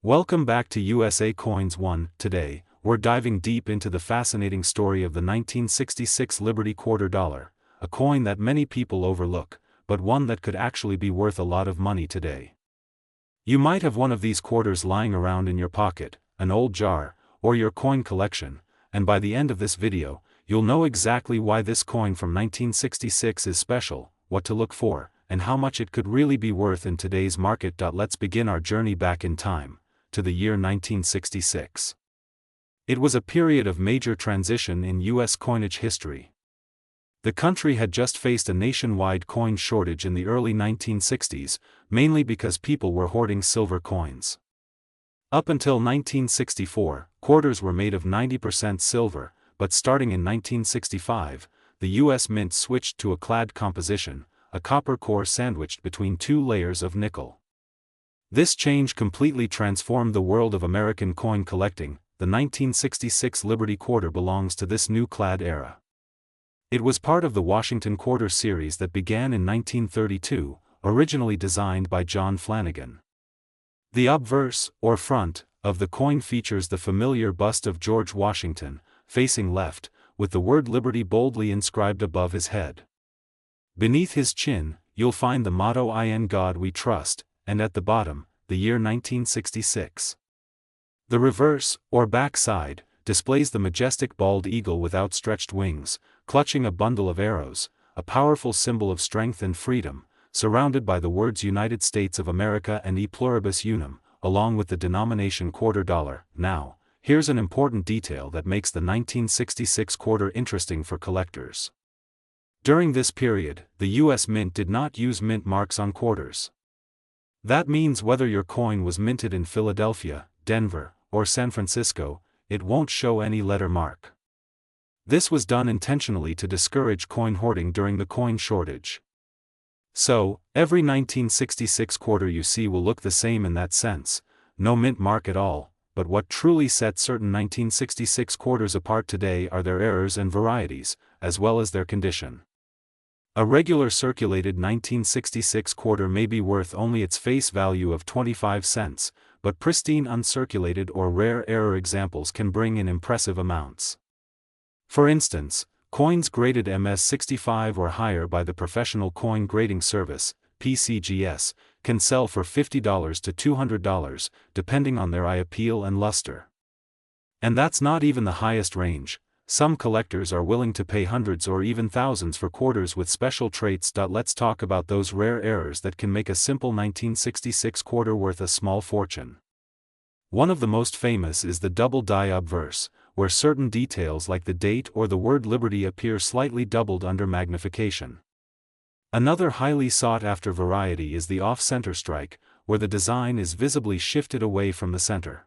Welcome back to USA Coins 1. Today, we're diving deep into the fascinating story of the 1966 Liberty Quarter Dollar, a coin that many people overlook, but one that could actually be worth a lot of money today. You might have one of these quarters lying around in your pocket, an old jar, or your coin collection, and by the end of this video, you'll know exactly why this coin from 1966 is special, what to look for, and how much it could really be worth in today's market. Let's begin our journey back in time, to the year 1966. It was a period of major transition in U.S. coinage history. The country had just faced a nationwide coin shortage in the early 1960s, mainly because people were hoarding silver coins. Up until 1964, quarters were made of 90% silver, but starting in 1965, the U.S. Mint switched to a clad composition, a copper core sandwiched between two layers of nickel. This change completely transformed the world of American coin collecting. The 1966 Liberty Quarter belongs to this new clad era. It was part of the Washington Quarter series that began in 1932, originally designed by John Flanagan. The obverse, or front, of the coin features the familiar bust of George Washington, facing left, with the word Liberty boldly inscribed above his head. Beneath his chin, you'll find the motto "In God We Trust," and at the bottom, the year 1966. The reverse, or back side, displays the majestic bald eagle with outstretched wings, clutching a bundle of arrows, a powerful symbol of strength and freedom, surrounded by the words United States of America and E Pluribus Unum, along with the denomination quarter dollar. Now, here's an important detail that makes the 1966 quarter interesting for collectors. During this period, the U.S. Mint did not use mint marks on quarters. That means whether your coin was minted in Philadelphia, Denver, or San Francisco, it won't show any letter mark. This was done intentionally to discourage coin hoarding during the coin shortage. So, every 1966 quarter you see will look the same in that sense, no mint mark at all, but what truly set certain 1966 quarters apart today are their errors and varieties, as well as their condition. A regular circulated 1966 quarter may be worth only its face value of 25 cents, but pristine uncirculated or rare error examples can bring in impressive amounts. For instance, coins graded MS-65 or higher by the Professional Coin Grading Service, PCGS, can sell for $50 to $200, depending on their eye appeal and luster. And that's not even the highest range. Some collectors are willing to pay hundreds or even thousands for quarters with special traits. Let's talk about those rare errors that can make a simple 1966 quarter worth a small fortune. One of the most famous is the double die obverse, where certain details like the date or the word Liberty appear slightly doubled under magnification. Another highly sought-after variety is the off-center strike, where the design is visibly shifted away from the center.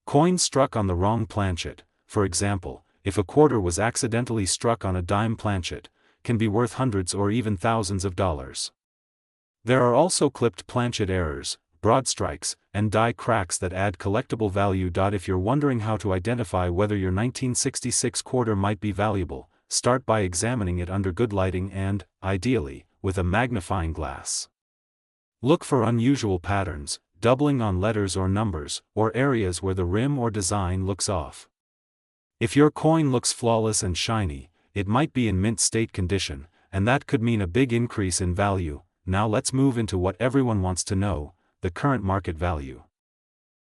Coins struck on the wrong planchet, for example, if a quarter was accidentally struck on a dime planchet, can be worth hundreds or even thousands of dollars. There are also clipped planchet errors, broad strikes, and die cracks that add collectible value. If you're wondering how to identify whether your 1966 quarter might be valuable, start by examining it under good lighting and, ideally, with a magnifying glass. Look for unusual patterns, doubling on letters or numbers, or areas where the rim or design looks off. If your coin looks flawless and shiny, it might be in mint state condition, and that could mean a big increase in value. Now let's move into what everyone wants to know, the current market value.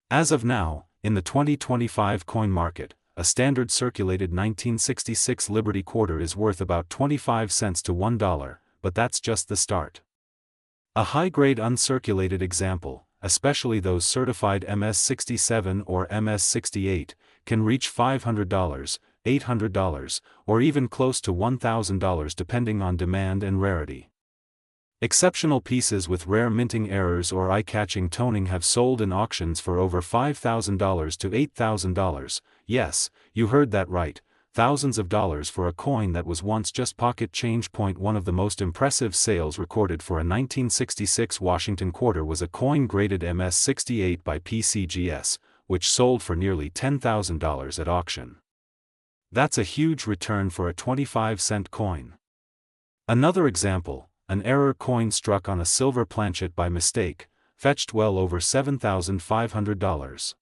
As of now, in the 2025 coin market, a standard circulated 1966 Liberty Quarter is worth about 25 cents to $1, but that's just the start. A high-grade uncirculated example, especially those certified MS-67 or MS-68, can reach $500, $800, or even close to $1,000 depending on demand and rarity. Exceptional pieces with rare minting errors or eye-catching toning have sold in auctions for over $5,000 to $8,000, yes, you heard that right, thousands of dollars for a coin that was once just pocket change. One of the most impressive sales recorded for a 1966 Washington quarter was a coin graded MS-68 by PCGS, which sold for nearly $10,000 at auction. That's a huge return for a 25-cent coin. Another example, an error coin struck on a silver planchet by mistake, fetched well over $7,500.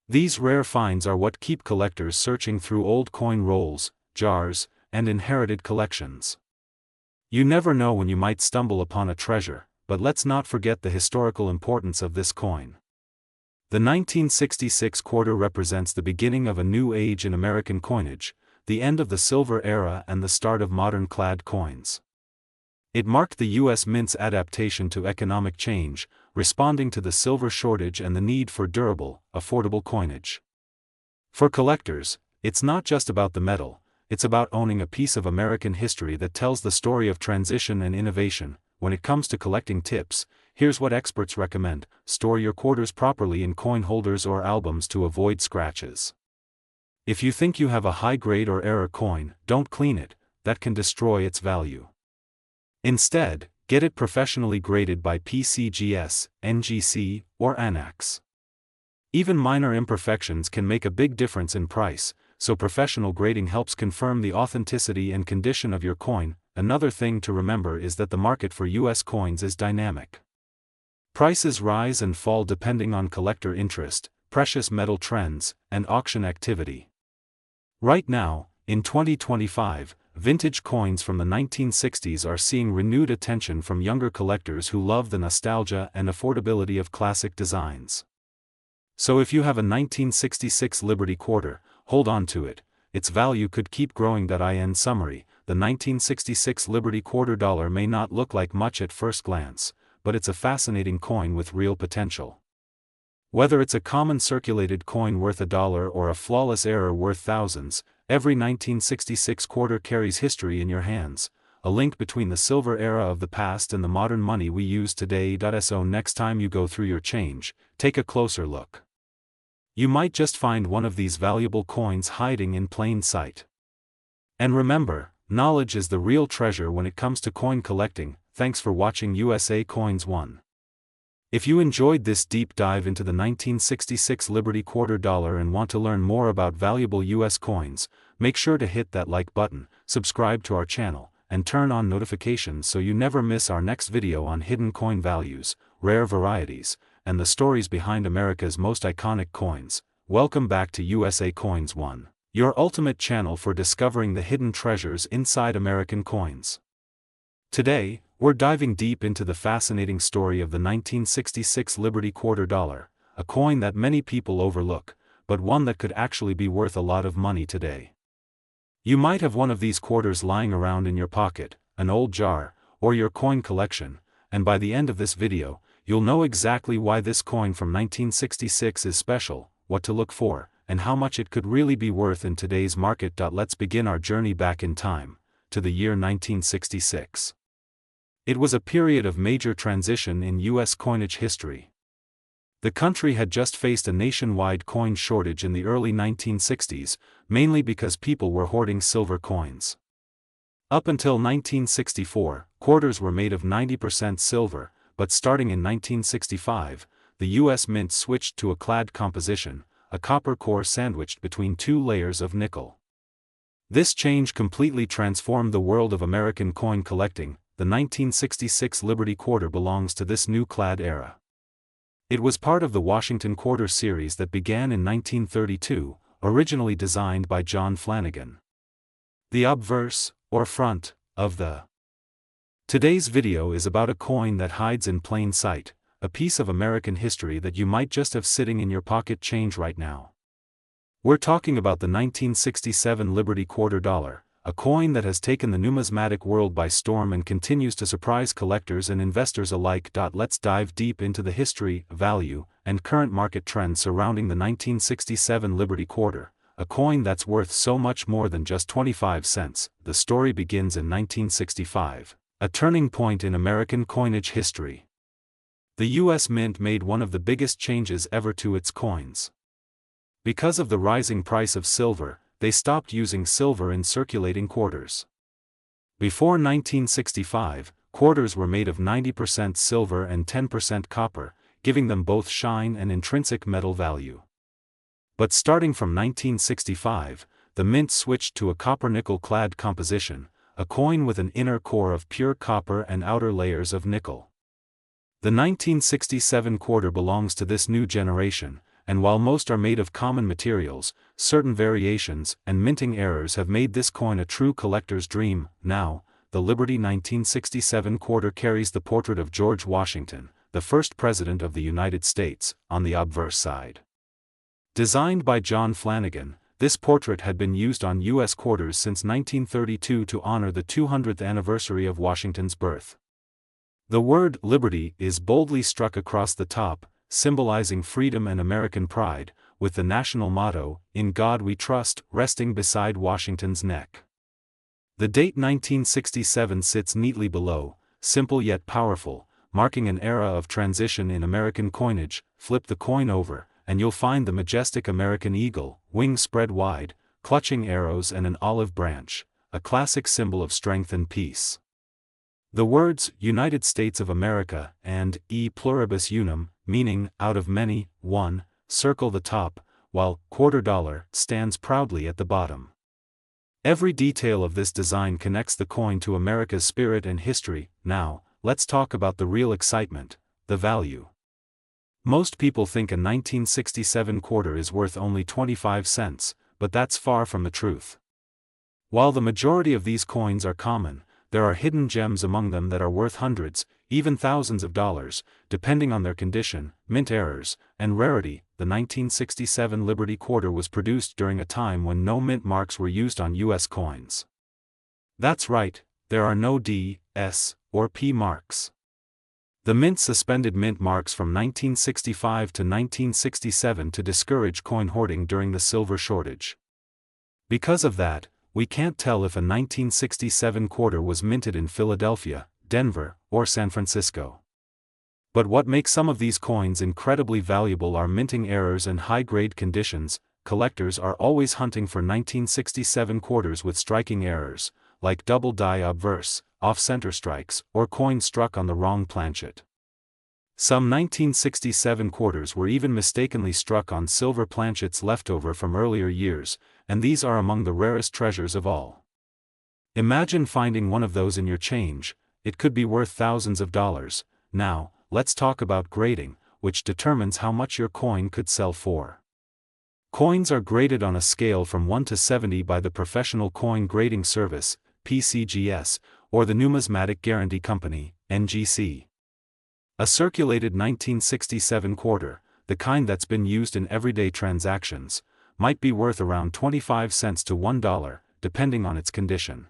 These rare finds are what keep collectors searching through old coin rolls, jars, and inherited collections. You never know when you might stumble upon a treasure, but let's not forget the historical importance of this coin. The 1966 quarter represents the beginning of a new age in American coinage, the end of the silver era and the start of modern clad coins. It marked the U.S. Mint's adaptation to economic change, responding to the silver shortage and the need for durable, affordable coinage. For collectors, it's not just about the metal, it's about owning a piece of American history that tells the story of transition and innovation. When it comes to collecting tips, here's what experts recommend: store your quarters properly in coin holders or albums to avoid scratches. If you think you have a high-grade or error coin, don't clean it, that can destroy its value. Instead, get it professionally graded by PCGS, NGC, or ANAX. Even minor imperfections can make a big difference in price, so professional grading helps confirm the authenticity and condition of your coin. Another thing to remember is that the market for U.S. coins is dynamic. Prices rise and fall depending on collector interest, precious metal trends, and auction activity. Right now, in 2025, vintage coins from the 1960s are seeing renewed attention from younger collectors who love the nostalgia and affordability of classic designs. So if you have a 1966 Liberty Quarter, hold on to it, its value could keep growing. In summary, the 1966 Liberty Quarter dollar may not look like much at first glance, but it's a fascinating coin with real potential. Whether it's a common circulated coin worth $1 or a flawless error worth thousands, every 1966 quarter carries history in your hands, a link between the silver era of the past and the modern money we use today. So next time you go through your change, take a closer look. You might just find one of these valuable coins hiding in plain sight. And remember, knowledge is the real treasure when it comes to coin collecting. Thanks for watching USA Coins 1. If you enjoyed this deep dive into the 1966 Liberty Quarter dollar and want to learn more about valuable US coins, make sure to hit that like button, subscribe to our channel, and turn on notifications so you never miss our next video on hidden coin values, rare varieties, and the stories behind America's most iconic coins. Welcome back to USA Coins 1, your ultimate channel for discovering the hidden treasures inside American coins. Today, we're diving deep into the fascinating story of the 1966 Liberty Quarter dollar, a coin that many people overlook, but one that could actually be worth a lot of money today. You might have one of these quarters lying around in your pocket, an old jar, or your coin collection, and by the end of this video, you'll know exactly why this coin from 1966 is special, what to look for, and how much it could really be worth in today's market. Let's begin our journey back in time, to the year 1966. It was a period of major transition in U.S. coinage history. The country had just faced a nationwide coin shortage in the early 1960s, mainly because people were hoarding silver coins. Up until 1964, quarters were made of 90% silver, but starting in 1965, the U.S. Mint switched to a clad composition, a copper core sandwiched between two layers of nickel. This change completely transformed the world of American coin collecting. The 1966 Liberty Quarter belongs to this new clad era. It was part of the Washington Quarter series that began in 1932, originally designed by John Flanagan. The obverse, or front, of the today's video is about a coin that hides in plain sight, a piece of American history that you might just have sitting in your pocket change right now. We're talking about the 1967 Liberty Quarter dollar, a coin that has taken the numismatic world by storm and continues to surprise collectors and investors alike. Let's dive deep into the history, value, and current market trends surrounding the 1967 Liberty Quarter, a coin that's worth so much more than just 25 cents. The story begins in 1965, a turning point in American coinage history. The U.S. Mint made one of the biggest changes ever to its coins. Because of the rising price of silver, they stopped using silver in circulating quarters. Before 1965, quarters were made of 90% silver and 10% copper, giving them both shine and intrinsic metal value. But starting from 1965, the Mint switched to a copper-nickel clad composition, a coin with an inner core of pure copper and outer layers of nickel. The 1967 quarter belongs to this new generation, and while most are made of common materials, certain variations and minting errors have made this coin a true collector's dream. Now, the Liberty 1967 quarter carries the portrait of George Washington, the first President of the United States, on the obverse side. Designed by John Flanagan, this portrait had been used on U.S. quarters since 1932 to honor the 200th anniversary of Washington's birth. The word "Liberty" is boldly struck across the top, symbolizing freedom and American pride, with the national motto, "In God We Trust," resting beside Washington's neck. The date 1967 sits neatly below, simple yet powerful, marking an era of transition in American coinage. Flip the coin over, and you'll find the majestic American eagle, wings spread wide, clutching arrows and an olive branch, a classic symbol of strength and peace. The words "United States of America" and "E pluribus unum," meaning "out of many, one," circle the top, while "quarter dollar" stands proudly at the bottom. Every detail of this design connects the coin to America's spirit and history. Now, let's talk about the real excitement, the value. Most people think a 1967 quarter is worth only 25 cents, but that's far from the truth. While the majority of these coins are common, there are hidden gems among them that are worth hundreds, even thousands of dollars, depending on their condition, mint errors, and rarity. The 1967 Liberty quarter was produced during a time when no mint marks were used on U.S. coins. That's right, there are no D, S, or P marks. The mint suspended mint marks from 1965 to 1967 to discourage coin hoarding during the silver shortage. Because of that, we can't tell if a 1967 quarter was minted in Philadelphia, Denver, or San Francisco. But what makes some of these coins incredibly valuable are minting errors and high-grade conditions. Collectors are always hunting for 1967 quarters with striking errors, like double die obverse, off-center strikes, or coins struck on the wrong planchet. Some 1967 quarters were even mistakenly struck on silver planchets left over from earlier years, and these are among the rarest treasures of all. Imagine finding one of those in your change. It could be worth thousands of dollars. Now, let's talk about grading, which determines how much your coin could sell for. Coins are graded on a scale from 1 to 70 by the Professional Coin Grading Service, PCGS, or the Numismatic Guarantee Company, NGC. A circulated 1967 quarter, the kind that's been used in everyday transactions, might be worth around 25 cents to $1, depending on its condition.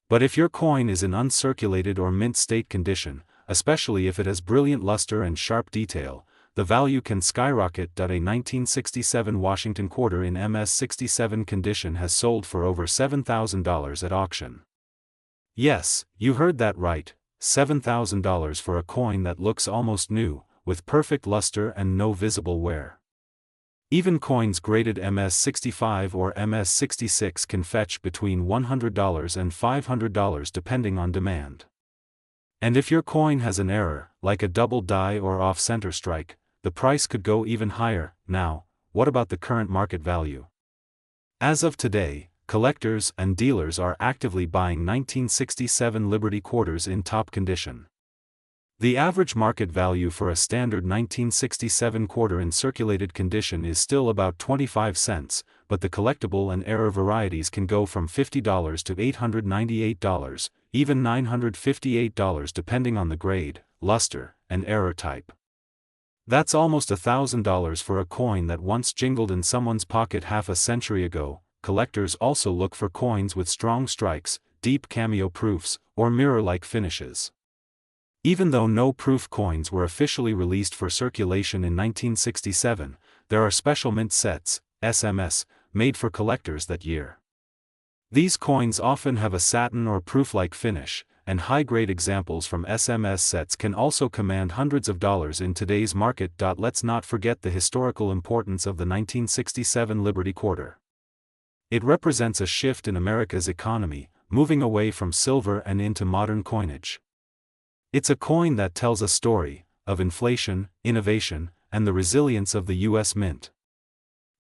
But if your coin is in uncirculated or mint state condition, especially if it has brilliant luster and sharp detail, the value can skyrocket. A 1967 Washington quarter in MS-67 condition has sold for over $7,000 at auction. Yes, you heard that right, $7,000 for a coin that looks almost new, with perfect luster and no visible wear. Even coins graded MS-65 or MS-66 can fetch between $100 and $500 depending on demand. And if your coin has an error, like a double die or off-center strike, the price could go even higher. Now, what about the current market value? As of today, collectors and dealers are actively buying 1967 Liberty quarters in top condition. The average market value for a standard 1967 quarter in circulated condition is still about 25 cents, but the collectible and error varieties can go from $50 to $898, even $958 depending on the grade, luster, and error type. That's almost $1,000 for a coin that once jingled in someone's pocket half a century ago. Collectors also look for coins with strong strikes, deep cameo proofs, or mirror-like finishes. Even though no proof coins were officially released for circulation in 1967, there are special mint sets, SMS, made for collectors that year. These coins often have a satin or proof-like finish, and high-grade examples from SMS sets can also command hundreds of dollars in today's market. Let's not forget the historical importance of the 1967 Liberty quarter. It represents a shift in America's economy, moving away from silver and into modern coinage. It's a coin that tells a story of inflation, innovation, and the resilience of the U.S. Mint.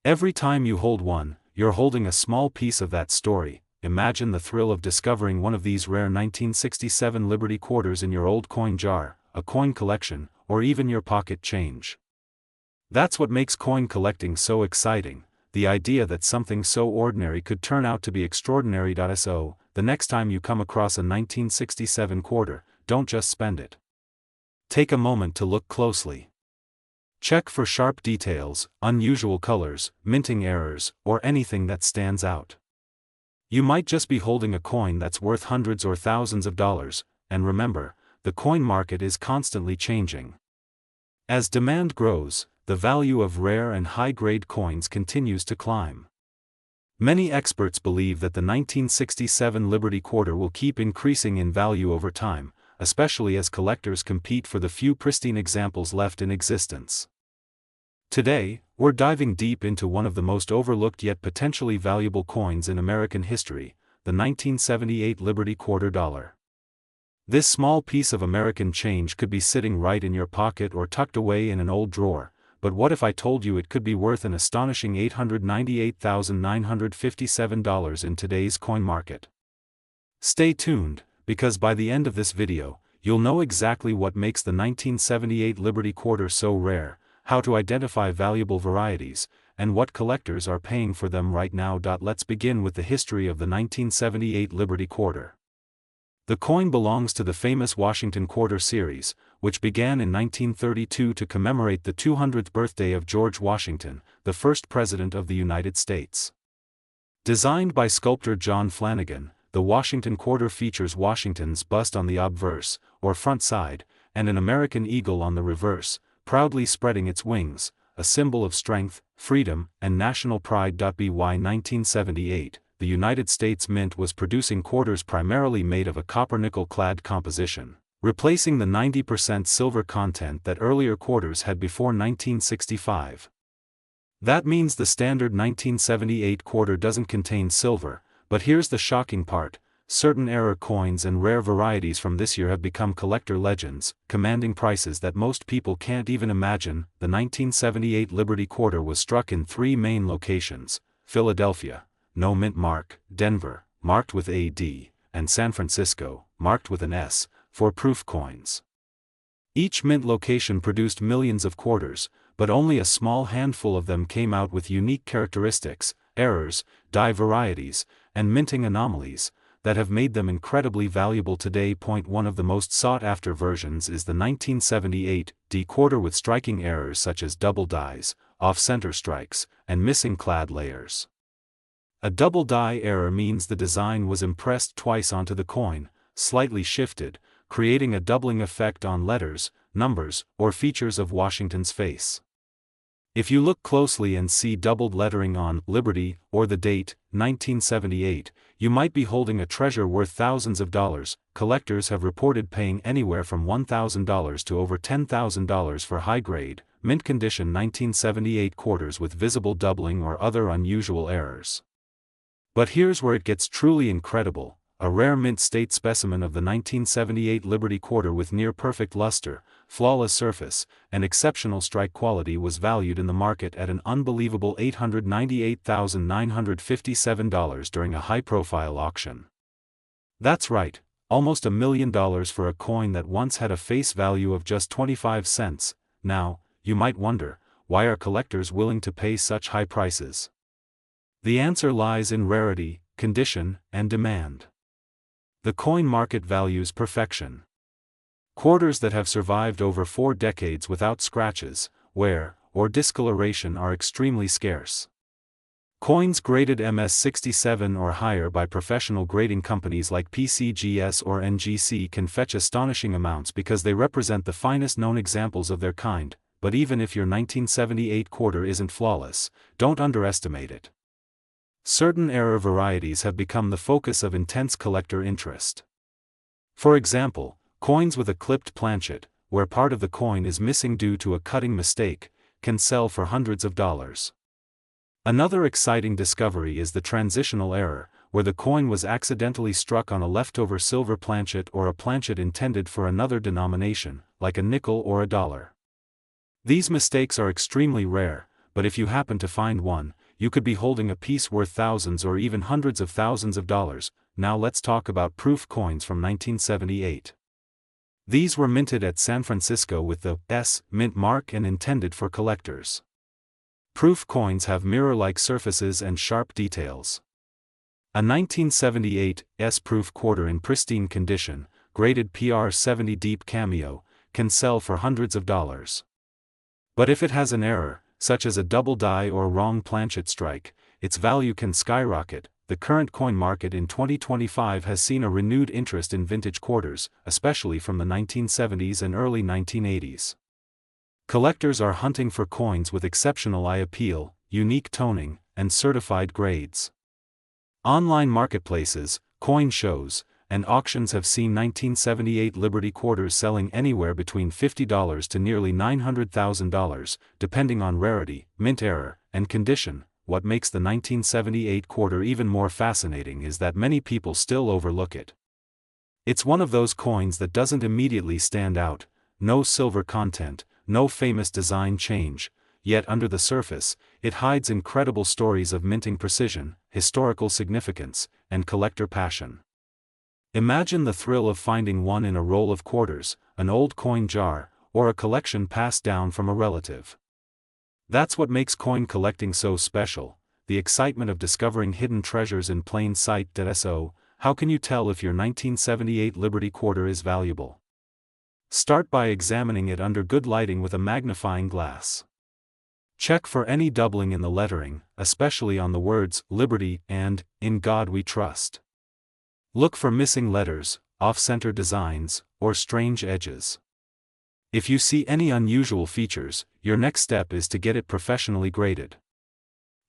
Every time you hold one, you're holding a small piece of that story. Imagine the thrill of discovering one of these rare 1967 Liberty quarters in your old coin jar, a coin collection, or even your pocket change. That's what makes coin collecting so exciting, the idea that something so ordinary could turn out to be extraordinary. So, the next time you come across a 1967 quarter, don't just spend it. Take a moment to look closely. Check for sharp details, unusual colors, minting errors, or anything that stands out. You might just be holding a coin that's worth hundreds or thousands of dollars, and remember, the coin market is constantly changing. As demand grows, the value of rare and high-grade coins continues to climb. Many experts believe that the 1967 Liberty Quarter will keep increasing in value over time, especially as collectors compete for the few pristine examples left in existence. Today, we're diving deep into one of the most overlooked yet potentially valuable coins in American history, the 1978 Liberty Quarter Dollar. This small piece of American change could be sitting right in your pocket or tucked away in an old drawer, but what if I told you it could be worth an astonishing $898,957 in today's coin market? Stay tuned, because by the end of this video, you'll know exactly what makes the 1978 Liberty Quarter so rare, how to identify valuable varieties, and what collectors are paying for them right now. Let's begin with the history of the 1978 Liberty Quarter. The coin belongs to the famous Washington Quarter series, which began in 1932 to commemorate the 200th birthday of George Washington, the first President of the United States. Designed by sculptor John Flanagan, the Washington Quarter features Washington's bust on the obverse, or front side, and an American eagle on the reverse, proudly spreading its wings, a symbol of strength, freedom, and national pride. By 1978, the United States Mint was producing quarters primarily made of a copper-nickel-clad composition, replacing the 90% silver content that earlier quarters had before 1965. That means the standard 1978 quarter doesn't contain silver, but here's the shocking part: certain error coins and rare varieties from this year have become collector legends, commanding prices that most people can't even imagine. The 1978 Liberty Quarter was struck in three main locations: Philadelphia, no mint mark; Denver, marked with AD, and San Francisco, marked with an S, for proof coins. Each mint location produced millions of quarters, but only a small handful of them came out with unique characteristics, errors, die varieties, and minting anomalies that have made them incredibly valuable today. One of the most sought-after versions is the 1978 D quarter with striking errors such as double dies, off-center strikes, and missing clad layers. A double die error means the design was impressed twice onto the coin, slightly shifted, creating a doubling effect on letters, numbers, or features of Washington's face. If you look closely and see doubled lettering on Liberty or the date, 1978, you might be holding a treasure worth thousands of dollars. Collectors have reported paying anywhere from $1,000 to over $10,000 for high-grade, mint-condition 1978 quarters with visible doubling or other unusual errors. But here's where it gets truly incredible: a rare mint state specimen of the 1978 Liberty Quarter with near-perfect luster, flawless surface, and exceptional strike quality was valued in the market at an unbelievable $898,957 during a high-profile auction. That's right, almost $1 million for a coin that once had a face value of just 25 cents. Now, you might wonder, why are collectors willing to pay such high prices? The answer lies in rarity, condition, and demand. The coin market values perfection. Quarters that have survived over 4 decades without scratches, wear, or discoloration are extremely scarce. Coins graded MS67 or higher by professional grading companies like PCGS or NGC can fetch astonishing amounts because they represent the finest known examples of their kind, but even if your 1978 quarter isn't flawless, don't underestimate it. Certain error varieties have become the focus of intense collector interest. For example, coins with a clipped planchet, where part of the coin is missing due to a cutting mistake, can sell for hundreds of dollars. Another exciting discovery is the transitional error, where the coin was accidentally struck on a leftover silver planchet or a planchet intended for another denomination, like a nickel or a dollar. These mistakes are extremely rare, but if you happen to find one, you could be holding a piece worth thousands or even hundreds of thousands of dollars. Now let's talk about proof coins from 1978. These were minted at San Francisco with the S mint mark and intended for collectors. Proof coins have mirror-like surfaces and sharp details. A 1978 S-proof quarter in pristine condition, graded PR70 deep cameo, can sell for hundreds of dollars. But if it has an error, such as a double die or wrong planchet strike, its value can skyrocket. The current coin market in 2025 has seen a renewed interest in vintage quarters, especially from the 1970s and early 1980s. Collectors are hunting for coins with exceptional eye appeal, unique toning, and certified grades. Online marketplaces, coin shows, and auctions have seen 1978 Liberty quarters selling anywhere between $50 to nearly $900,000, depending on rarity, mint error, and condition. What makes the 1978 quarter even more fascinating is that many people still overlook it. It's one of those coins that doesn't immediately stand out, no silver content, no famous design change, yet under the surface, it hides incredible stories of minting precision, historical significance, and collector passion. Imagine the thrill of finding one in a roll of quarters, an old coin jar, or a collection passed down from a relative. That's what makes coin collecting so special, the excitement of discovering hidden treasures in plain sight. So, how can you tell if your 1978 Liberty quarter is valuable? Start by examining it under good lighting with a magnifying glass. Check for any doubling in the lettering, especially on the words Liberty and In God We Trust. Look for missing letters, off-center designs, or strange edges. If you see any unusual features, your next step is to get it professionally graded.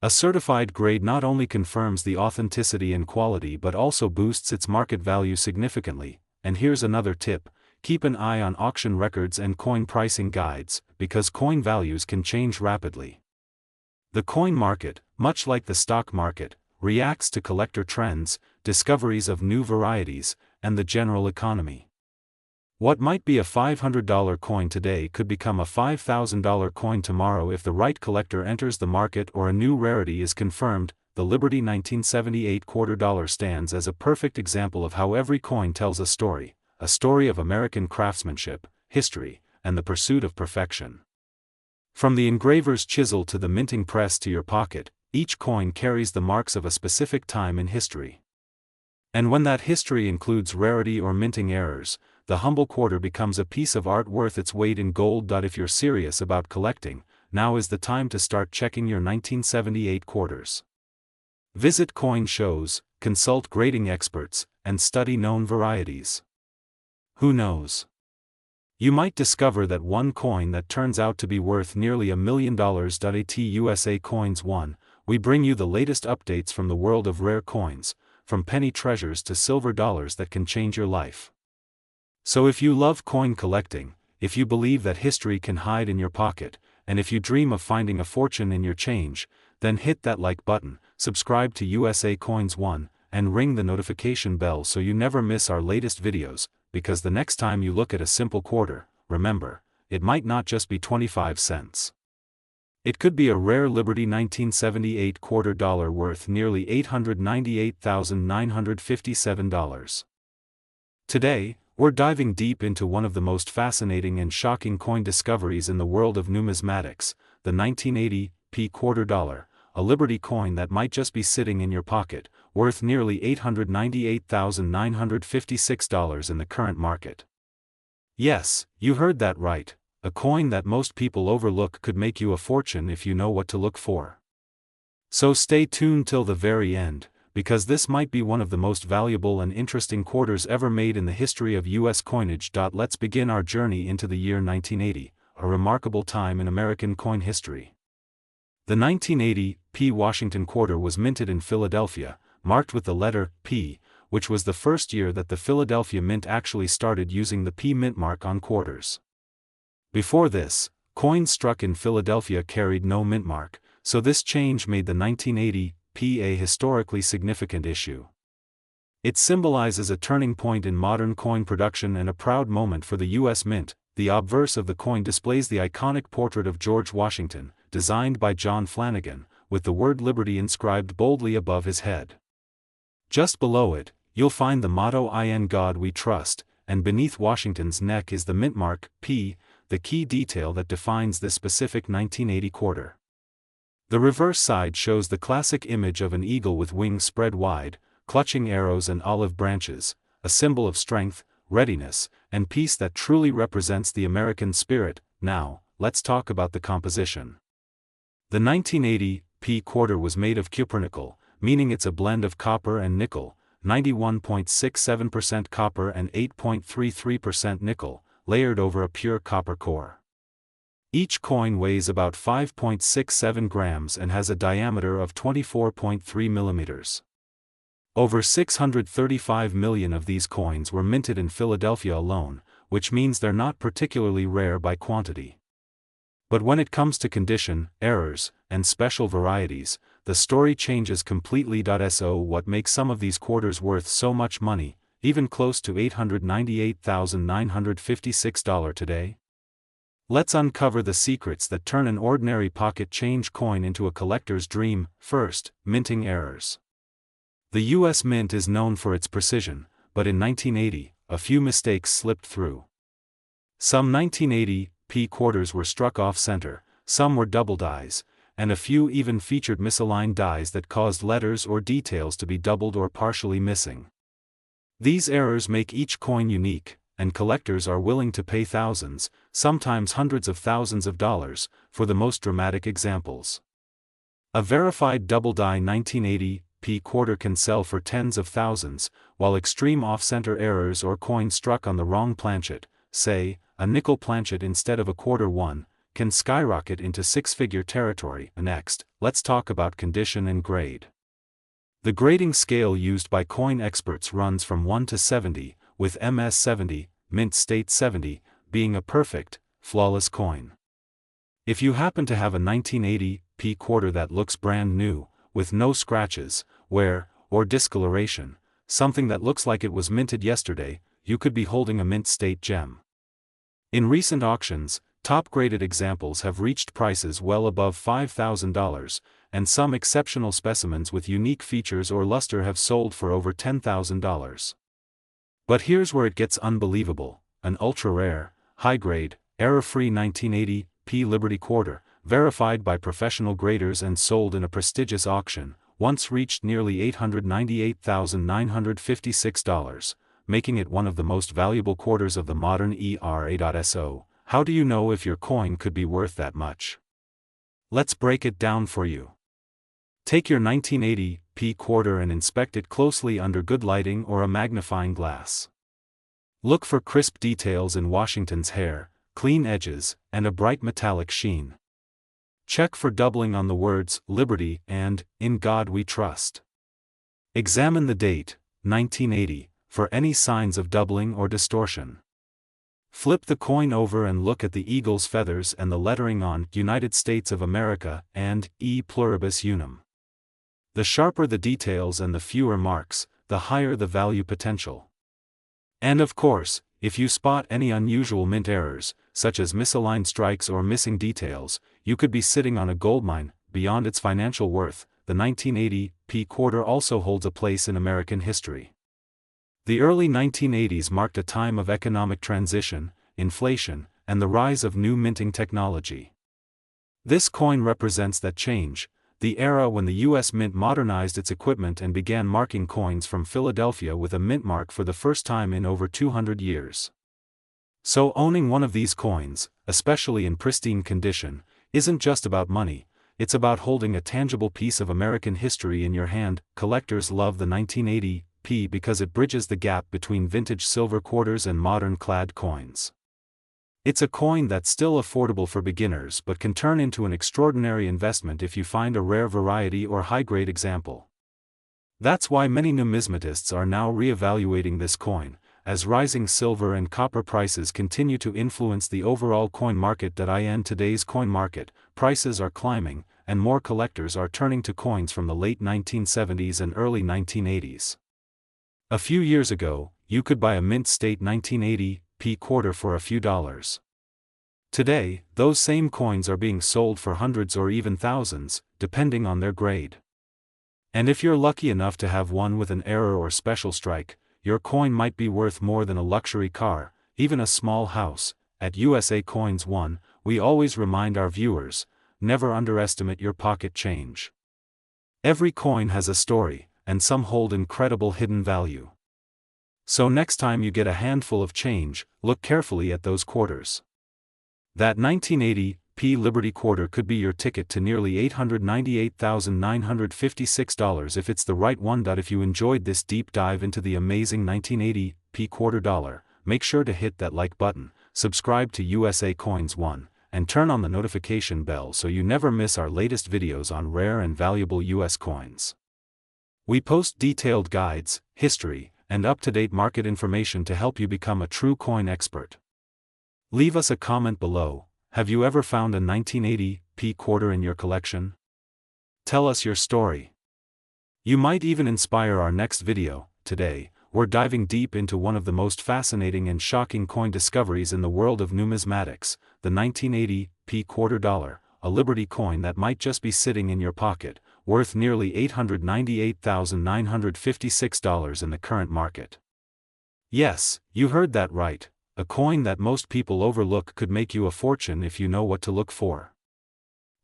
A certified grade not only confirms the authenticity and quality but also boosts its market value significantly. And here's another tip: keep an eye on auction records and coin pricing guides, because coin values can change rapidly. The coin market, much like the stock market, reacts to collector trends, discoveries of new varieties, and the general economy. What might be a $500 coin today could become a $5,000 coin tomorrow if the right collector enters the market or a new rarity is confirmed. The Liberty 1978 quarter dollar stands as a perfect example of how every coin tells a story of American craftsmanship, history, and the pursuit of perfection. From the engraver's chisel to the minting press to your pocket, each coin carries the marks of a specific time in history. And when that history includes rarity or minting errors, the humble quarter becomes a piece of art worth its weight in gold. If you're serious about collecting, now is the time to start checking your 1978 quarters. Visit coin shows, consult grading experts, and study known varieties. Who knows? You might discover that one coin that turns out to be worth nearly $1 million. At USA Coins 1, we bring you the latest updates from the world of rare coins, from penny treasures to silver dollars that can change your life. So if you love coin collecting, if you believe that history can hide in your pocket, and if you dream of finding a fortune in your change, then hit that like button, subscribe to USA Coins 1, and ring the notification bell so you never miss our latest videos, because the next time you look at a simple quarter, remember, it might not just be 25 cents. It could be a rare Liberty 1978 quarter dollar worth nearly $898,957. Today, we're diving deep into one of the most fascinating and shocking coin discoveries in the world of numismatics, the 1980 P quarter dollar, a Liberty coin that might just be sitting in your pocket, worth nearly $898,956 in the current market. Yes, you heard that right, a coin that most people overlook could make you a fortune if you know what to look for. So stay tuned till the very end, because this might be one of the most valuable and interesting quarters ever made in the history of U.S. coinage. Let's begin our journey into the year 1980, a remarkable time in American coin history. The 1980 P Washington quarter was minted in Philadelphia, marked with the letter P, which was the first year that the Philadelphia Mint actually started using the P mint mark on quarters. Before this, coins struck in Philadelphia carried no mint mark, so this change made the 1980 P a historically significant issue. It symbolizes a turning point in modern coin production and a proud moment for the U.S. Mint. The obverse of the coin displays the iconic portrait of George Washington, designed by John Flanagan, with the word Liberty inscribed boldly above his head. Just below it, you'll find the motto "In God We Trust," and beneath Washington's neck is the mint mark, P, the key detail that defines this specific 1980 quarter. The reverse side shows the classic image of an eagle with wings spread wide, clutching arrows and olive branches, a symbol of strength, readiness, and peace that truly represents the American spirit. Now, let's talk about the composition. The 1980 P quarter was made of cupronickel, meaning it's a blend of copper and nickel, 91.67% copper and 8.33% nickel, layered over a pure copper core. Each coin weighs about 5.67 grams and has a diameter of 24.3 millimeters. Over 635 million of these coins were minted in Philadelphia alone, which means they're not particularly rare by quantity. But when it comes to condition, errors, and special varieties, the story changes completely. So what makes some of these quarters worth so much money, even close to $898,956 today? Let's uncover the secrets that turn an ordinary pocket change coin into a collector's dream. First, minting errors. The U.S. Mint is known for its precision, but in 1980, a few mistakes slipped through. Some 1980 P quarters were struck off-center, some were double dies, and a few even featured misaligned dies that caused letters or details to be doubled or partially missing. These errors make each coin unique, and collectors are willing to pay thousands, sometimes hundreds of thousands of dollars, for the most dramatic examples. A verified double-die 1980 P quarter can sell for tens of thousands, while extreme off-center errors or coins struck on the wrong planchet, say, a nickel planchet instead of a quarter one, can skyrocket into six-figure territory. Next, let's talk about condition and grade. The grading scale used by coin experts runs from 1 to 70, with MS 70, mint state 70, being a perfect, flawless coin. If you happen to have a 1980 P quarter that looks brand new, with no scratches, wear, or discoloration, something that looks like it was minted yesterday, you could be holding a mint state gem. In recent auctions, top-graded examples have reached prices well above $5,000, and some exceptional specimens with unique features or luster have sold for over $10,000. But here's where it gets unbelievable: an ultra-rare, high-grade, error-free 1980 P Liberty quarter, verified by professional graders and sold in a prestigious auction, once reached nearly $898,956, making it one of the most valuable quarters of the modern era. So, how do you know if your coin could be worth that much? Let's break it down for you. Take your 1980 P quarter and inspect it closely under good lighting or a magnifying glass. Look for crisp details in Washington's hair, clean edges, and a bright metallic sheen. Check for doubling on the words Liberty and In God We Trust. Examine the date, 1980, for any signs of doubling or distortion. Flip the coin over and look at the eagle's feathers and the lettering on United States of America and E pluribus unum. The sharper the details and the fewer marks, the higher the value potential. And of course, if you spot any unusual mint errors, such as misaligned strikes or missing details, you could be sitting on a goldmine. Beyond its financial worth, the 1980 P quarter also holds a place in American history. The early 1980s marked a time of economic transition, inflation, and the rise of new minting technology. This coin represents that change, the era when the U.S. Mint modernized its equipment and began marking coins from Philadelphia with a mint mark for the first time in over 200 years. So owning one of these coins, especially in pristine condition, isn't just about money, it's about holding a tangible piece of American history in your hand. Collectors love the 1980 P because it bridges the gap between vintage silver quarters and modern clad coins. It's a coin that's still affordable for beginners but can turn into an extraordinary investment if you find a rare variety or high-grade example. That's why many numismatists are now re-evaluating this coin, as rising silver and copper prices continue to influence the overall coin market. In today's coin market, prices are climbing, and more collectors are turning to coins from the late 1970s and early 1980s. A few years ago, you could buy a mint state 1980 P quarter for a few dollars. Today, those same coins are being sold for hundreds or even thousands, depending on their grade. And if you're lucky enough to have one with an error or special strike, your coin might be worth more than a luxury car, even a small house. At USA Coins 1, we always remind our viewers, never underestimate your pocket change. Every coin has a story, and some hold incredible hidden value. So next time you get a handful of change, look carefully at those quarters. That 1980p Liberty quarter could be your ticket to nearly $898,956 if it's the right one. If you enjoyed this deep dive into the amazing 1980p quarter dollar, make sure to hit that like button, subscribe to USA Coins 1, and turn on the notification bell so you never miss our latest videos on rare and valuable US coins. We post detailed guides, history, and up-to-date market information to help you become a true coin expert. Leave us a comment below. Have you ever found a 1980p quarter in your collection? Tell us your story. You might even inspire our next video. Today, we're diving deep into one of the most fascinating and shocking coin discoveries in the world of numismatics, the 1980p quarter dollar, a Liberty coin that might just be sitting in your pocket, worth nearly $898,956 in the current market. Yes, you heard that right, a coin that most people overlook could make you a fortune if you know what to look for.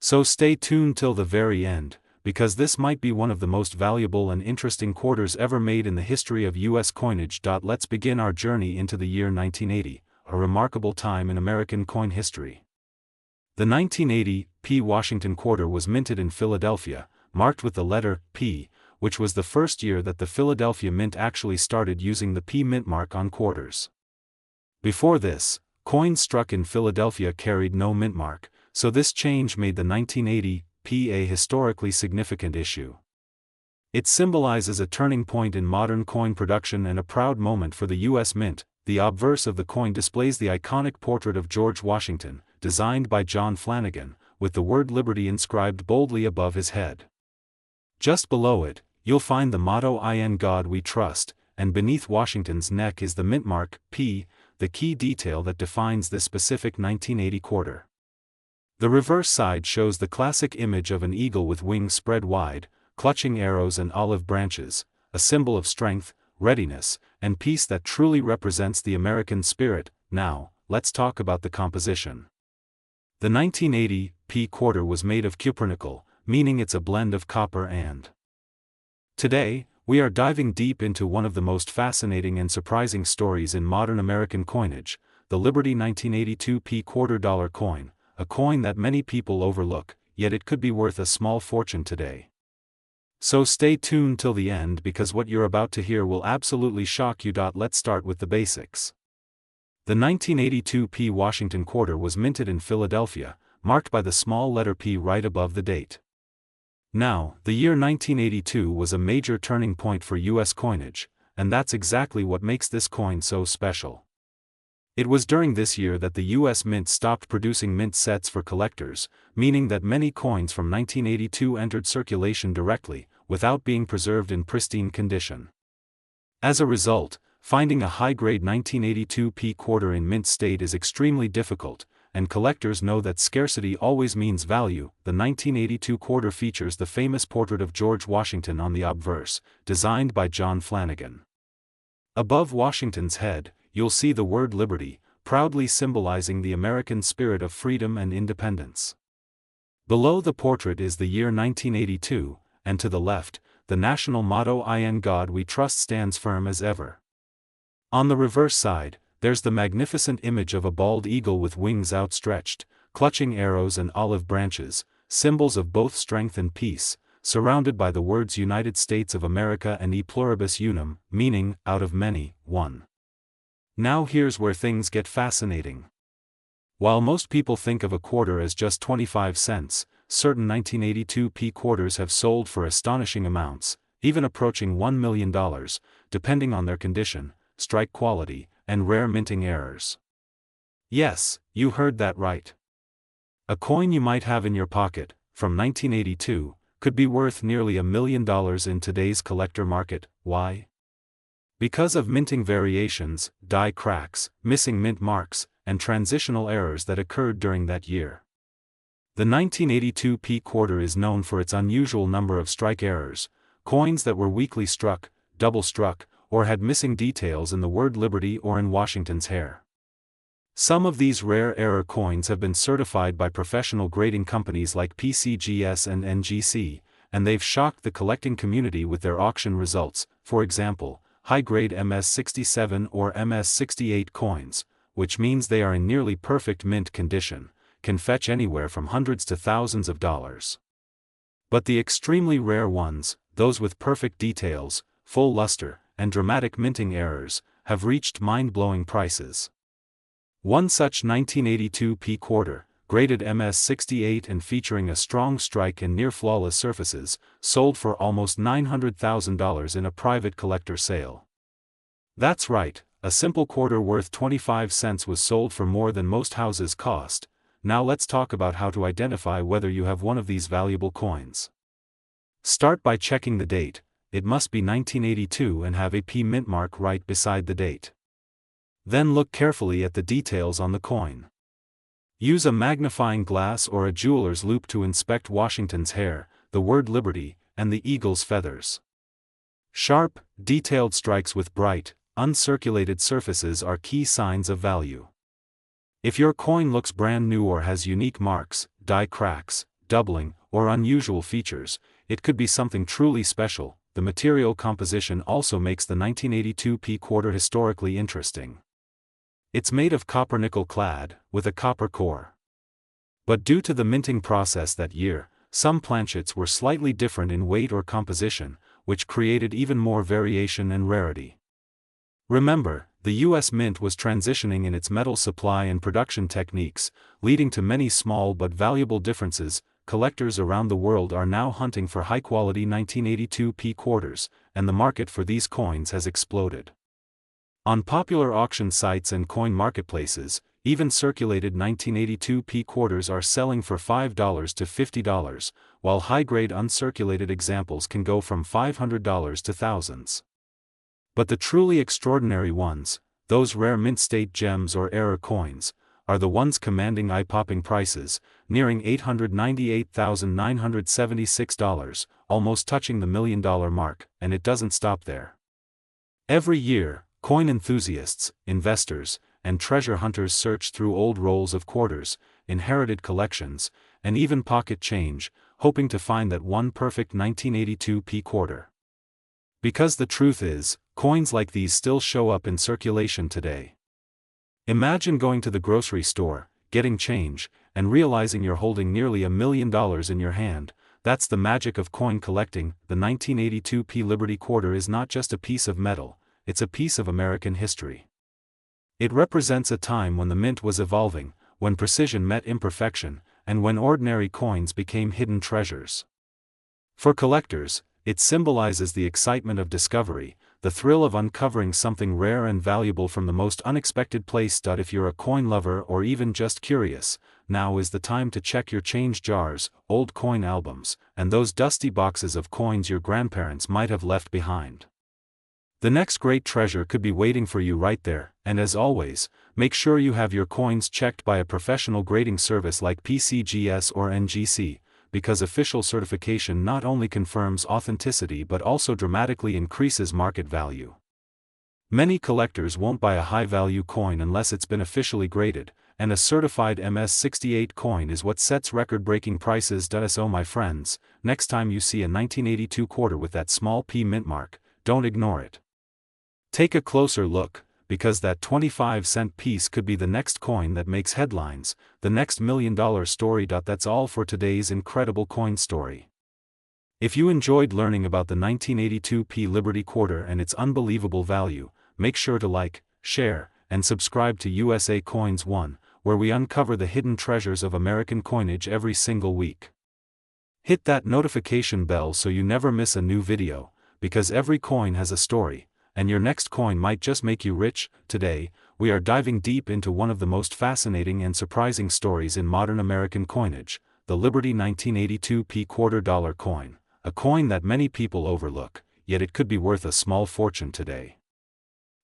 So stay tuned till the very end, because this might be one of the most valuable and interesting quarters ever made in the history of US coinage. Let's begin our journey into the year 1980, a remarkable time in American coin history. The 1980p Washington quarter was minted in Philadelphia, marked with the letter P, which was the first year that the Philadelphia Mint actually started using the P mint mark on quarters. Before this, coins struck in Philadelphia carried no mint mark, so this change made the 1980p a historically significant issue. It symbolizes a turning point in modern coin production and a proud moment for the U.S. Mint. The obverse of the coin displays the iconic portrait of George Washington, designed by John Flanagan, with the word Liberty inscribed boldly above his head. Just below it, you'll find the motto "In God We Trust," and beneath Washington's neck is the mint mark, P, the key detail that defines this specific 1980 quarter. The reverse side shows the classic image of an eagle with wings spread wide, clutching arrows and olive branches, a symbol of strength, readiness, and peace that truly represents the American spirit. Now, let's talk about the composition. The 1980p quarter was made of cupronickel, meaning it's a blend of copper and. Today, we are diving deep into one of the most fascinating and surprising stories in modern American coinage, the Liberty 1982p quarter dollar coin, a coin that many people overlook, yet it could be worth a small fortune today. So stay tuned till the end because what you're about to hear will absolutely shock you. Let's start with the basics. The 1982p Washington quarter was minted in Philadelphia, marked by the small letter P right above the date. Now, the year 1982 was a major turning point for U.S. coinage, and that's exactly what makes this coin so special. It was during this year that the U.S. Mint stopped producing mint sets for collectors, meaning that many coins from 1982 entered circulation directly, without being preserved in pristine condition. As a result, finding a high-grade 1982p quarter in mint state is extremely difficult, and collectors know that scarcity always means value. The 1982 quarter features the famous portrait of George Washington on the obverse, designed by John Flanagan. Above Washington's head, you'll see the word Liberty, proudly symbolizing the American spirit of freedom and independence. Below the portrait is the year 1982, and to the left, the national motto "In God We Trust" stands firm as ever. On the reverse side, there's the magnificent image of a bald eagle with wings outstretched, clutching arrows and olive branches, symbols of both strength and peace, surrounded by the words United States of America and E pluribus unum, meaning, out of many, one. Now here's where things get fascinating. While most people think of a quarter as just 25 cents, certain 1982p quarters have sold for astonishing amounts, even approaching $1 million, depending on their condition, strike quality, and rare minting errors. Yes, you heard that right. A coin you might have in your pocket, from 1982, could be worth nearly $1 million in today's collector market. Why? Because of minting variations, die cracks, missing mint marks, and transitional errors that occurred during that year. The 1982p quarter is known for its unusual number of strike errors, coins that were weakly struck, double struck, or had missing details in the word Liberty or in Washington's hair. Some of these rare error coins have been certified by professional grading companies like PCGS and NGC, and they've shocked the collecting community with their auction results. For example, high-grade MS-67 or MS-68 coins, which means they are in nearly perfect mint condition, can fetch anywhere from hundreds to thousands of dollars. But the extremely rare ones, those with perfect details, full luster, and dramatic minting errors, have reached mind-blowing prices. One such 1982 P-quarter, graded MS-68 and featuring a strong strike and near-flawless surfaces, sold for almost $900,000 in a private collector sale. That's right, a simple quarter worth 25 cents was sold for more than most houses cost. Now let's talk about how to identify whether you have one of these valuable coins. Start by checking the date. It must be 1982 and have a P mint mark right beside the date. Then look carefully at the details on the coin. Use a magnifying glass or a jeweler's loupe to inspect Washington's hair, the word Liberty, and the eagle's feathers. Sharp, detailed strikes with bright, uncirculated surfaces are key signs of value. If your coin looks brand new or has unique marks, die cracks, doubling, or unusual features, it could be something truly special. The material composition also makes the 1982 P-quarter historically interesting. It's made of copper-nickel clad, with a copper core. But due to the minting process that year, some planchets were slightly different in weight or composition, which created even more variation and rarity. Remember, the U.S. Mint was transitioning in its metal supply and production techniques, leading to many small but valuable differences. Collectors around the world are now hunting for high-quality 1982 P-quarters, and the market for these coins has exploded. On popular auction sites and coin marketplaces, even circulated 1982 P-quarters are selling for $5 to $50, while high-grade uncirculated examples can go from $500 to thousands. But the truly extraordinary ones, those rare mint-state gems or error coins, are the ones commanding eye-popping prices, nearing $898,976, almost touching the $1 million mark, and it doesn't stop there. Every year, coin enthusiasts, investors, and treasure hunters search through old rolls of quarters, inherited collections, and even pocket change, hoping to find that one perfect 1982 P-quarter. Because the truth is, coins like these still show up in circulation today. Imagine going to the grocery store, getting change, and realizing you're holding nearly $1 million in your hand. That's the magic of coin collecting. The 1982 P Liberty quarter is not just a piece of metal, it's a piece of American history. It represents a time when the mint was evolving, when precision met imperfection, and when ordinary coins became hidden treasures. For collectors, it symbolizes the excitement of discovery, the thrill of uncovering something rare and valuable from the most unexpected place. If you're a coin lover or even just curious, now is the time to check your change jars, old coin albums, and those dusty boxes of coins your grandparents might have left behind. The next great treasure could be waiting for you right there, and as always, make sure you have your coins checked by a professional grading service like PCGS or NGC, because official certification not only confirms authenticity but also dramatically increases market value. Many collectors won't buy a high-value coin unless it's been officially graded, and a certified MS-68 coin is what sets record-breaking prices. So my friends, next time you see a 1982 quarter with that small P mint mark, don't ignore it. Take a closer look, because that 25-cent piece could be the next coin that makes headlines, the next $1 million story. That's all for today's incredible coin story. If you enjoyed learning about the 1982 P Liberty quarter and its unbelievable value, make sure to like, share, and subscribe to USA Coins 1, where we uncover the hidden treasures of American coinage every single week. Hit that notification bell so you never miss a new video, because every coin has a story, and your next coin might just make you rich. Today, we are diving deep into one of the most fascinating and surprising stories in modern American coinage, the Liberty 1982 P quarter dollar coin, a coin that many people overlook, yet it could be worth a small fortune today.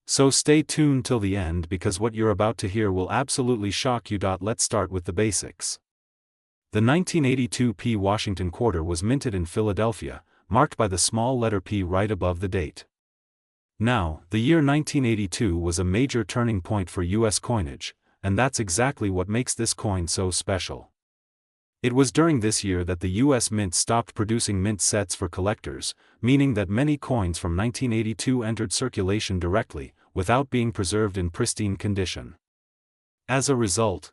So stay tuned till the end because what you're about to hear will absolutely shock you. Let's start with the basics. The 1982 P Washington quarter was minted in Philadelphia, marked by the small letter P right above the date. Now, the year 1982 was a major turning point for U.S. coinage, and that's exactly what makes this coin so special. It was during this year that the U.S. Mint stopped producing mint sets for collectors, meaning that many coins from 1982 entered circulation directly, without being preserved in pristine condition. As a result,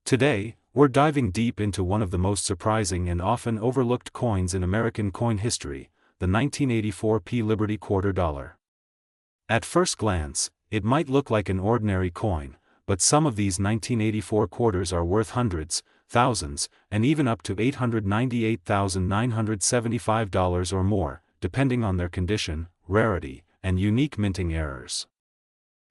Today, we're diving deep into one of the most surprising and often overlooked coins in American coin history, the 1984 Liberty Quarter Dollar. At first glance, it might look like an ordinary coin, but some of these 1984 quarters are worth hundreds, thousands, and even up to $898,975 or more, depending on their condition, rarity, and unique minting errors.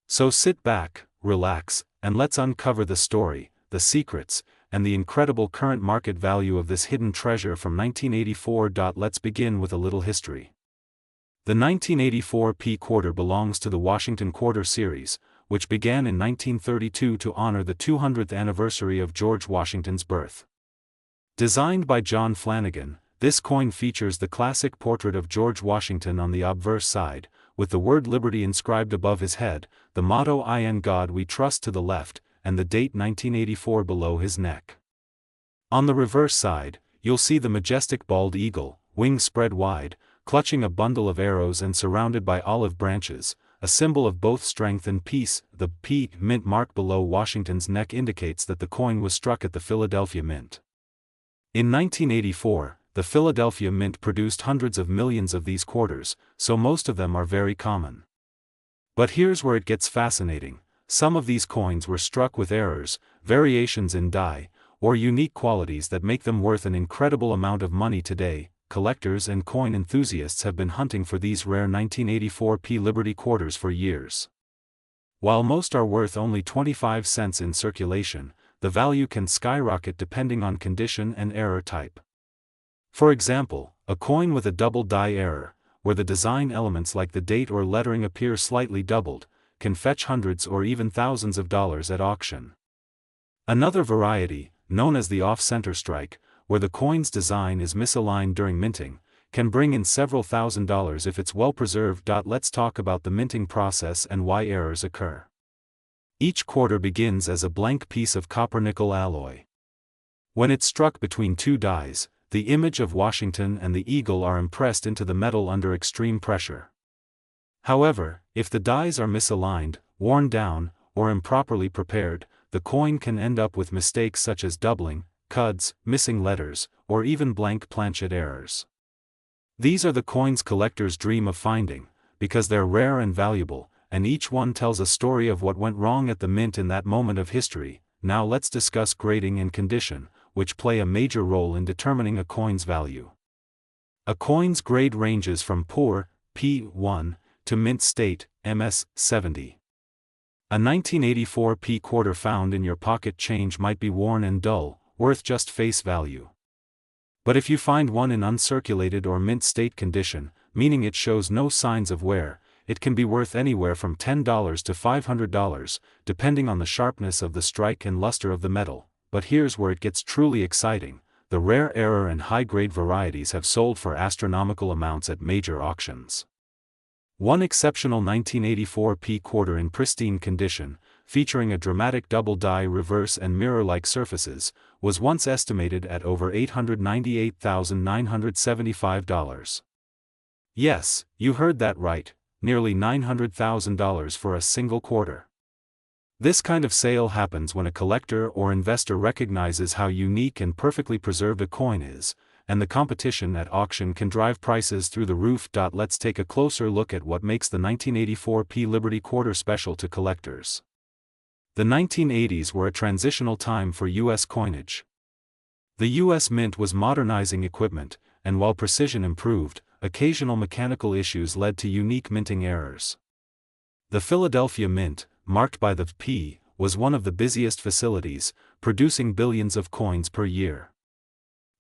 So sit back, relax, and let's uncover the story, the secrets, and the incredible current market value of this hidden treasure from 1984. Let's begin with a little history. The 1984 quarter belongs to the Washington Quarter series, which began in 1932 to honor the 200th anniversary of George Washington's birth. Designed by John Flanagan, this coin features the classic portrait of George Washington on the obverse side, with the word Liberty inscribed above his head, the motto "In God We Trust" to the left, and the date 1984 below his neck. On the reverse side, you'll see the majestic bald eagle, wings spread wide, clutching a bundle of arrows and surrounded by olive branches, a symbol of both strength and peace. The P Mint mark below Washington's neck indicates that the coin was struck at the Philadelphia Mint. In 1984, the Philadelphia Mint produced hundreds of millions of these quarters, so most of them are very common. But here's where it gets fascinating. Some of these coins were struck with errors, variations in die, or unique qualities that make them worth an incredible amount of money today. Collectors and coin enthusiasts have been hunting for these rare 1984 Liberty quarters for years. While most are worth only 25 cents in circulation, the value can skyrocket depending on condition and error type. For example, a coin with a double die error, where the design elements like the date or lettering appear slightly doubled, can fetch hundreds or even thousands of dollars at auction. Another variety, known as the off-center strike, where the coin's design is misaligned during minting, can bring in several $1,000s if it's well preserved. Let's talk about the minting process and why errors occur. Each quarter begins as a blank piece of copper-nickel alloy. When it's struck between two dies, the image of Washington and the eagle are impressed into the metal under extreme pressure. However, if the dies are misaligned, worn down, or improperly prepared, the coin can end up with mistakes such as doubling, cuds, missing letters, or even blank planchet errors. These are the coins collectors dream of finding, because they're rare and valuable, and each one tells a story of what went wrong at the mint in that moment of history. Now let's discuss grading and condition, which play a major role in determining a coin's value. A coin's grade ranges from poor, P1, to mint state, MS 70. A 1984 quarter found in your pocket change might be worn and dull, worth just face value. But if you find one in uncirculated or mint state condition, meaning it shows no signs of wear, it can be worth anywhere from $10 to $500, depending on the sharpness of the strike and luster of the metal. But here's where it gets truly exciting: the rare error and high-grade varieties have sold for astronomical amounts at major auctions. One exceptional 1984 quarter in pristine condition, featuring a dramatic double die reverse and mirror-like surfaces, was once estimated at over $898,975. Yes, you heard that right, nearly $900,000 for a single quarter. This kind of sale happens when a collector or investor recognizes how unique and perfectly preserved a coin is, and the competition at auction can drive prices through the roof. Let's take a closer look at what makes the 1984 Liberty Quarter special to collectors. The 1980s were a transitional time for U.S. coinage. The U.S. Mint was modernizing equipment, and while precision improved, occasional mechanical issues led to unique minting errors. The Philadelphia Mint, marked by the P, was one of the busiest facilities, producing billions of coins per year.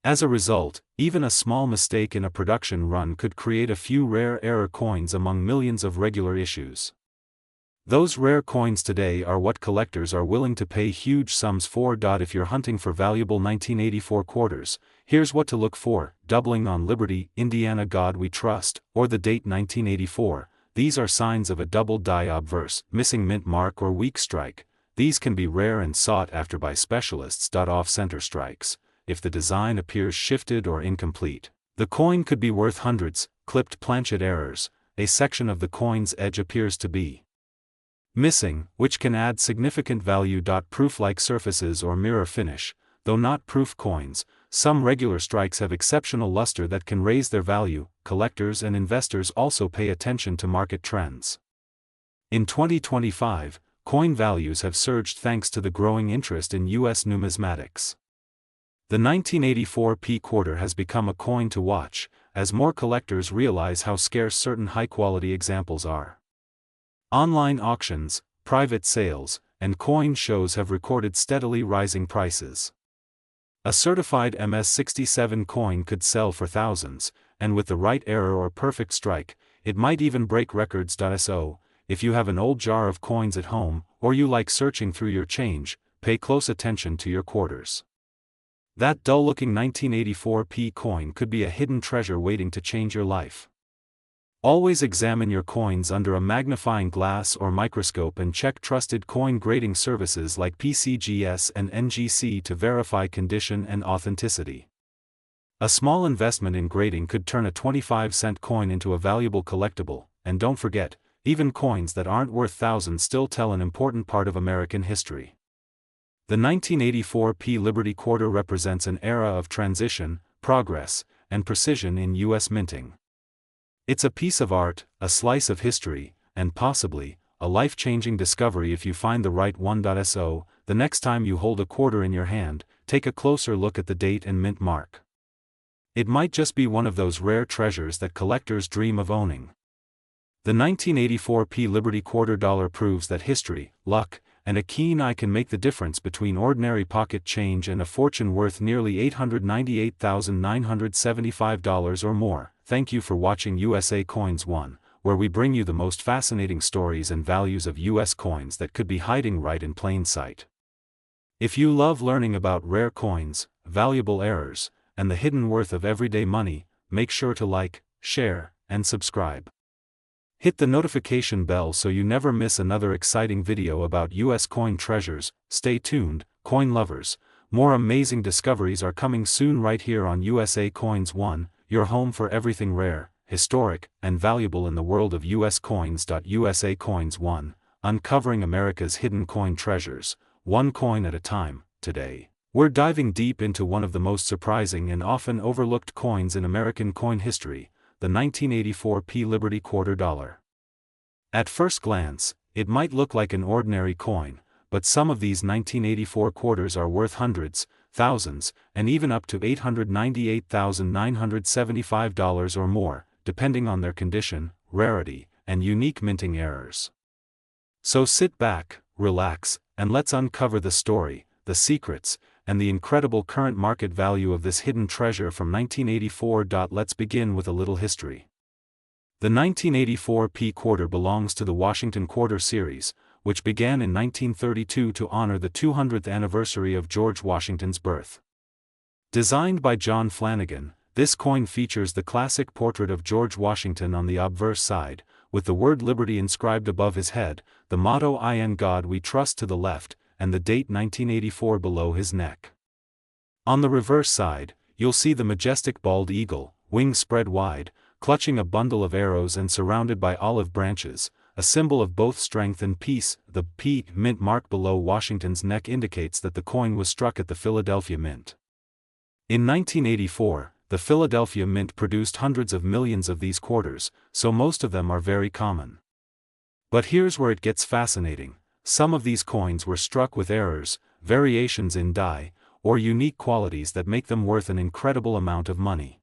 As a result, even a small mistake in a production run could create a few rare error coins among millions of regular issues. Those rare coins today are what collectors are willing to pay huge sums for. If you're hunting for valuable 1984 quarters, here's what to look for: doubling on Liberty, Indiana God We Trust, or the date 1984. These are signs of a double die obverse, missing mint mark or weak strike. These can be rare and sought after by specialists. Off-center strikes. If the design appears shifted or incomplete, the coin could be worth hundreds. Clipped planchet errors. A section of the coin's edge appears to be missing, which can add significant value. Proof-like surfaces or mirror finish. Though not proof coins, some regular strikes have exceptional luster that can raise their value. Collectors and investors also pay attention to market trends. In 2025, coin values have surged thanks to the growing interest in U.S. numismatics. The 1984 P quarter has become a coin to watch, as more collectors realize how scarce certain high-quality examples are. Online auctions, private sales, and coin shows have recorded steadily rising prices. A certified MS-67 coin could sell for thousands, and with the right error or perfect strike, it might even break records. So, if you have an old jar of coins at home, or you like searching through your change, pay close attention to your quarters. That dull-looking 1984 P coin could be a hidden treasure waiting to change your life. Always examine your coins under a magnifying glass or microscope and check trusted coin grading services like PCGS and NGC to verify condition and authenticity. A small investment in grading could turn a 25-cent coin into a valuable collectible, and don't forget, even coins that aren't worth thousands still tell an important part of American history. The 1984 P Liberty Quarter represents an era of transition, progress, and precision in U.S. minting. It's a piece of art, a slice of history, and possibly, a life-changing discovery if you find the right one. So, the next time you hold a quarter in your hand, take a closer look at the date and mint mark. It might just be one of those rare treasures that collectors dream of owning. The 1984 P Liberty Quarter Dollar proves that history, luck, and a keen eye can make the difference between ordinary pocket change and a fortune worth nearly $898,975 or more. Thank you for watching USA Coins 1, where we bring you the most fascinating stories and values of US coins that could be hiding right in plain sight. If you love learning about rare coins, valuable errors, and the hidden worth of everyday money, make sure to like, share, and subscribe. Hit the notification bell so you never miss another exciting video about US coin treasures. Stay tuned, coin lovers. More amazing discoveries are coming soon right here on USA Coins 1, your home for everything rare, historic, and valuable in the world of US coins. USA Coins 1, uncovering America's hidden coin treasures, one coin at a time. Today, we're diving deep into one of the most surprising and often overlooked coins in American coin history, the 1984 P Liberty Quarter Dollar. At first glance, it might look like an ordinary coin, but some of these 1984 quarters are worth hundreds, thousands, and even up to $898,975 or more, depending on their condition, rarity, and unique minting errors. So sit back, relax, and let's uncover the story, the secrets, and the incredible current market value of this hidden treasure from 1984. Let's begin with a little history. The 1984 P quarter belongs to the Washington Quarter series, which began in 1932 to honor the 200th anniversary of George Washington's birth. Designed by John Flanagan, this coin features the classic portrait of George Washington on the obverse side, with the word Liberty inscribed above his head, the motto "In God We Trust" to the left, and the date 1984 below his neck. On the reverse side, you'll see the majestic bald eagle, wings spread wide, clutching a bundle of arrows and surrounded by olive branches, a symbol of both strength and peace. The P mint mark below Washington's neck indicates that the coin was struck at the Philadelphia Mint. In 1984, the Philadelphia Mint produced hundreds of millions of these quarters, so most of them are very common. But here's where it gets fascinating. Some of these coins were struck with errors, variations in die, or unique qualities that make them worth an incredible amount of money.